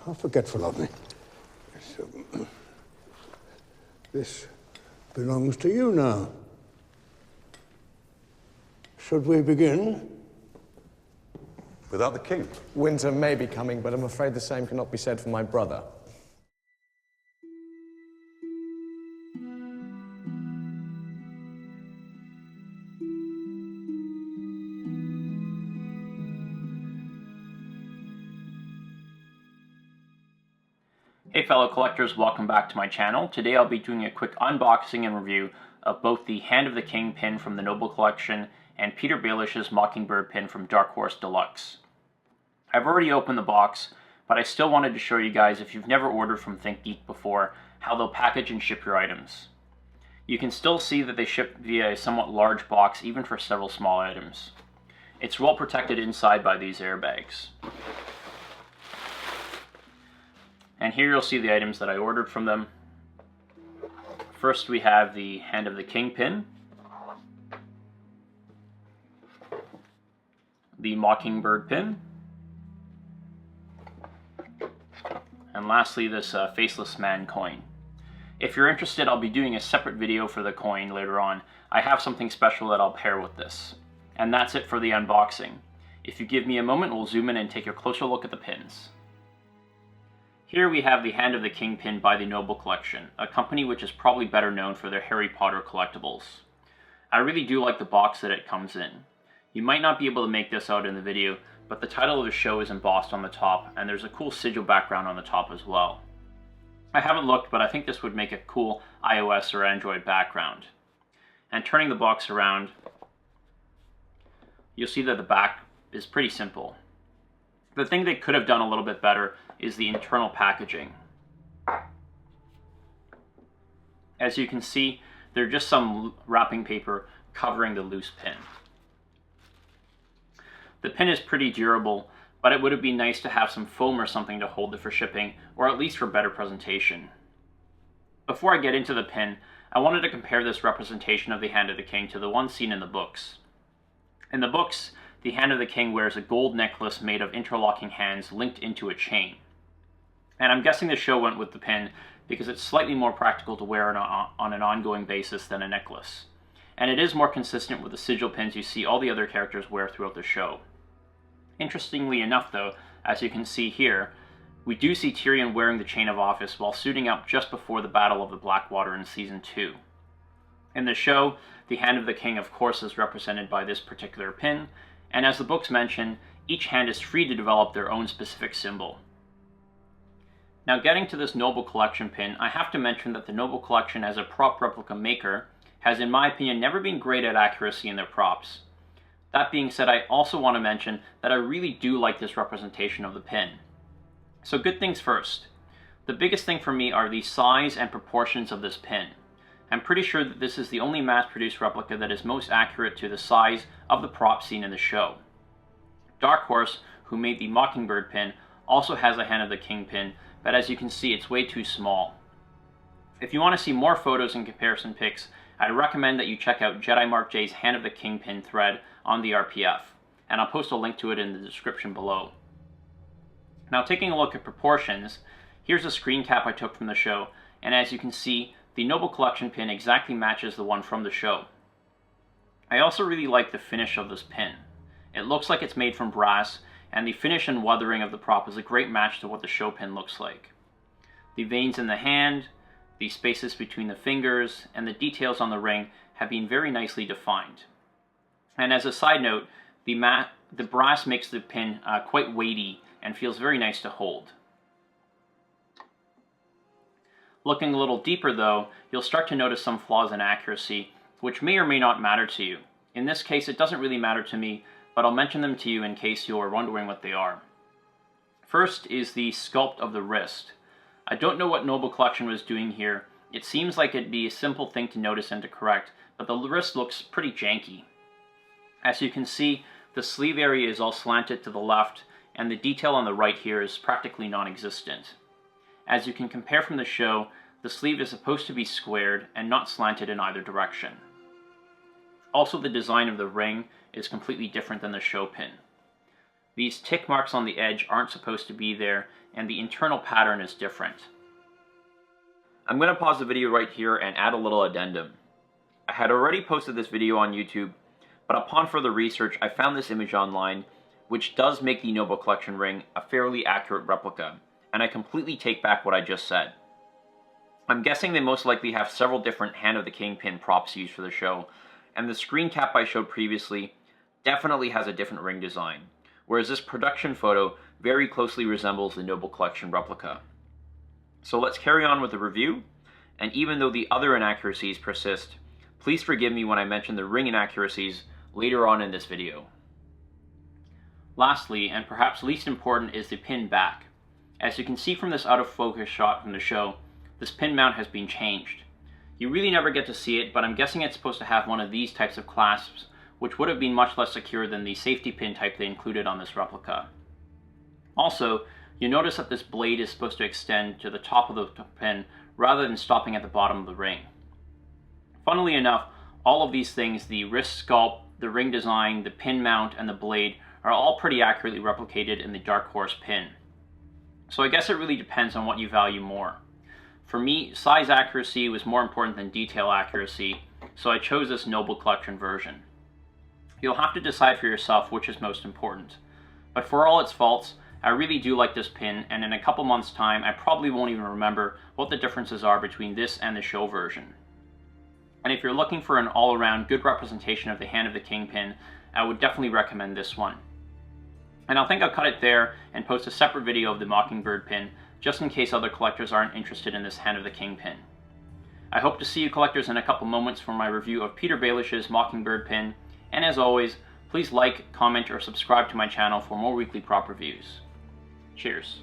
How forgetful of me. This belongs to you now. Should we begin? Without the king? Winter may be coming, but I'm afraid the same cannot be said for my brother. Hey fellow collectors, welcome back to my channel. Today I'll be doing a quick unboxing and review of both the Hand of the King pin from the Noble Collection and Peter Baelish's Mockingbird pin from Dark Horse Deluxe. I've already opened the box, but I still wanted to show you guys, if you've never ordered from ThinkGeek before, how they'll package and ship your items. You can still see that they ship via a somewhat large box even for several small items. It's well protected inside by these airbags. And here you'll see the items that I ordered from them. First we have the Hand of the King pin, the Mockingbird pin, and lastly this Faceless Man coin. If you're interested, I'll be doing a separate video for the coin later on. I have something special that I'll pair with this. And that's it for the unboxing. If you give me a moment, we'll zoom in and take a closer look at the pins. Here we have the Hand of the King pin by the Noble Collection, a company which is probably better known for their Harry Potter collectibles. I really do like the box that it comes in. You might not be able to make this out in the video, but the title of the show is embossed on the top, and there's a cool sigil background on the top as well. I haven't looked, but I think this would make a cool iOS or Android background. And turning the box around, you'll see that the back is pretty simple. The thing they could have done a little bit better is the internal packaging. As you can see, there's just some wrapping paper covering the loose pin. The pin is pretty durable, but it would have been nice to have some foam or something to hold it for shipping, or at least for better presentation. Before I get into the pin, I wanted to compare this representation of the Hand of the King to the one seen in the books. In the books, the Hand of the King wears a gold necklace made of interlocking hands linked into a chain. And I'm guessing the show went with the pin because it's slightly more practical to wear on an ongoing basis than a necklace. And it is more consistent with the sigil pins you see all the other characters wear throughout the show. Interestingly enough though, as you can see here, we do see Tyrion wearing the Chain of Office while suiting up just before the Battle of the Blackwater in Season 2. In the show, the Hand of the King of course is represented by this particular pin, and as the books mention, each hand is free to develop their own specific symbol. Now getting to this Noble Collection pin, I have to mention that the Noble Collection as a prop replica maker has in my opinion never been great at accuracy in their props. That being said, I also want to mention that I really do like this representation of the pin. So good things first. The biggest thing for me are the size and proportions of this pin. I'm pretty sure that this is the only mass-produced replica that is most accurate to the size of the prop seen in the show. Dark Horse, who made the Mockingbird pin, also has a Hand of the King pin, but as you can see, it's way too small. If you want to see more photos and comparison pics, I'd recommend that you check out Jedi Mark J's Hand of the King pin thread on the RPF, and I'll post a link to it in the description below. Now taking a look at proportions, here's a screen cap I took from the show, and as you can see, the Noble Collection pin exactly matches the one from the show. I also really like the finish of this pin. It looks like it's made from brass, and the finish and weathering of the prop is a great match to what the show pin looks like. The veins in the hand, the spaces between the fingers, and the details on the ring have been very nicely defined. And as a side note, the brass makes the pin quite weighty and feels very nice to hold. Looking a little deeper though, you'll start to notice some flaws in accuracy, which may or may not matter to you. In this case, it doesn't really matter to me, but I'll mention them to you in case you're wondering what they are. First is the sculpt of the wrist. I don't know what Noble Collection was doing here. It seems like it'd be a simple thing to notice and to correct, but the wrist looks pretty janky. As you can see, the sleeve area is all slanted to the left, and the detail on the right here is practically non-existent. As you can compare from the show, the sleeve is supposed to be squared and not slanted in either direction. Also, the design of the ring is completely different than the show pin. These tick marks on the edge aren't supposed to be there, and the internal pattern is different. I'm going to pause the video right here and add a little addendum. I had already posted this video on YouTube, but upon further research I found this image online, which does make the Noble Collection ring a fairly accurate replica, and I completely take back what I just said. I'm guessing they most likely have several different Hand of the King pin props used for the show, and the screen cap I showed previously definitely has a different ring design, whereas this production photo very closely resembles the Noble Collection replica. So let's carry on with the review, and even though the other inaccuracies persist, please forgive me when I mention the ring inaccuracies later on in this video. Lastly, and perhaps least important, is the pin back. As you can see from this out of focus shot from the show, this pin mount has been changed. You really never get to see it, but I'm guessing it's supposed to have one of these types of clasps, which would have been much less secure than the safety pin type they included on this replica. Also, you notice that this blade is supposed to extend to the top of the pin rather than stopping at the bottom of the ring. Funnily enough, all of these things, the wrist sculpt, the ring design, the pin mount, and the blade, are all pretty accurately replicated in the Dark Horse pin. So I guess it really depends on what you value more. For me, size accuracy was more important than detail accuracy, so I chose this Noble Collection version. You'll have to decide for yourself which is most important. But for all its faults, I really do like this pin, and in a couple months' time, I probably won't even remember what the differences are between this and the show version. And if you're looking for an all-around good representation of the Hand of the King pin, I would definitely recommend this one. And I think I'll cut it there and post a separate video of the Mockingbird pin, just in case other collectors aren't interested in this Hand of the King pin. I hope to see you collectors in a couple moments for my review of Peter Baelish's Mockingbird pin, and as always, please like, comment, or subscribe to my channel for more weekly prop reviews. Cheers.